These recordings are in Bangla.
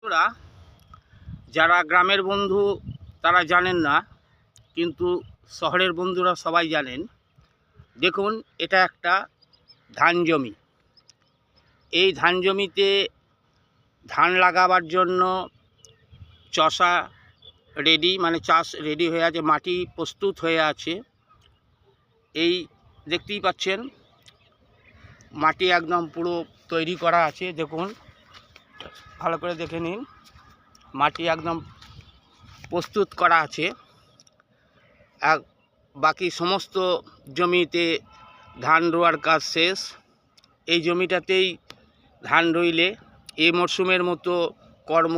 বন্ধুরা, যারা গ্রামের বন্ধু তারা জানেন না, কিন্তু শহরের বন্ধুরা সবাই জানেন। দেখুন, এটা একটা ধান জমি। এই ধান জমিতে ধান লাগাবার জন্য চষা রেডি, মানে চাষ রেডি হয়ে আছে, মাটি প্রস্তুত হয়ে আছে। এই দেখতেই পাচ্ছেন, মাটি একদম পুরো তৈরি করা আছে। দেখুন, ভালো করে দেখে নিন, মাটি একদম প্রস্তুত করা আছে। বাকি সমস্ত জমিতে ধান রোয়ার কাজ শেষ। এই জমিটাতেই ধান রইলে এই মরশুমের মতো কর্ম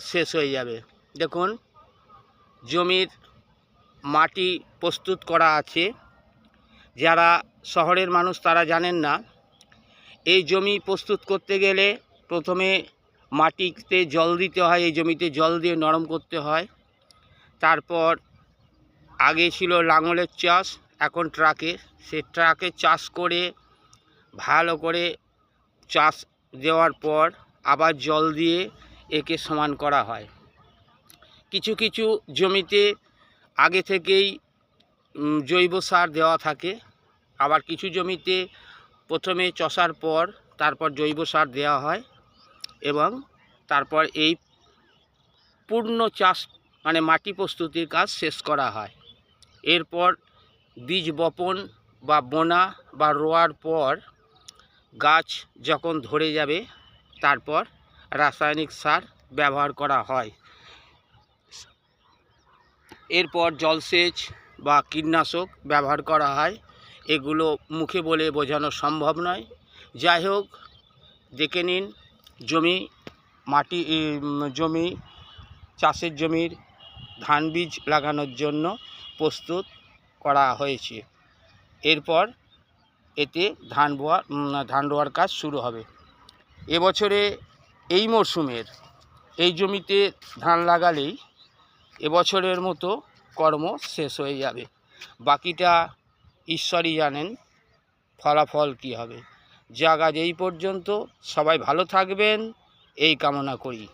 শেষ হয়ে যাবে। দেখুন, জমির মাটি প্রস্তুত করা আছে। যারা শহরের মানুষ তারা জানেন না, এই জমি প্রস্তুত করতে গেলে প্রথমে মাটিতে জল দিতে হয়, এই জমিতে জল দিয়ে নরম করতে হয়। তারপর আগে ছিল লাঙলের চাষ, এখন ট্রাকে, সে ট্রাকে চাষ করে ভালো করে চাষ দেওয়ার পর আবার জল দিয়ে একে সমান করা হয়। কিছু কিছু জমিতে আগে থেকেই জৈব সার দেওয়া থাকে, আবার কিছু জমিতে প্রথমে চষার পর তারপর জৈব সার দেওয়া হয় এবং তারপর এই পূর্ণ চাষ মানে মাটি প্রস্তুতির কাজ শেষ করা হয়। এরপর বীজ বপন বা বোনা বা রোয়ার পর গাছ যখন ধরে যাবে তারপর রাসায়নিক সার ব্যবহার করা হয়। এরপর জলসেচ বা কীটনাশক ব্যবহার করা হয়। এগুলো মুখে বলে বোঝানো সম্ভব নয়। যাই হোক, দেখে নিন, জমি চাষের জমির ধান বীজ লাগানোর জন্য প্রস্তুত করা হয়েছে। এরপর এতে ধান রোয়ার কাজ শুরু হবে। এবছরে এই মরশুমের এই জমিতে ধান লাগালেই এবছরের মতো কর্ম শেষ হয়ে যাবে। বাকিটা ঈশ্বরই জানেন ফলাফল কী হবে। যা আজ এই পর্যন্ত, সবাই ভালো থাকবেন এই কামনা করি।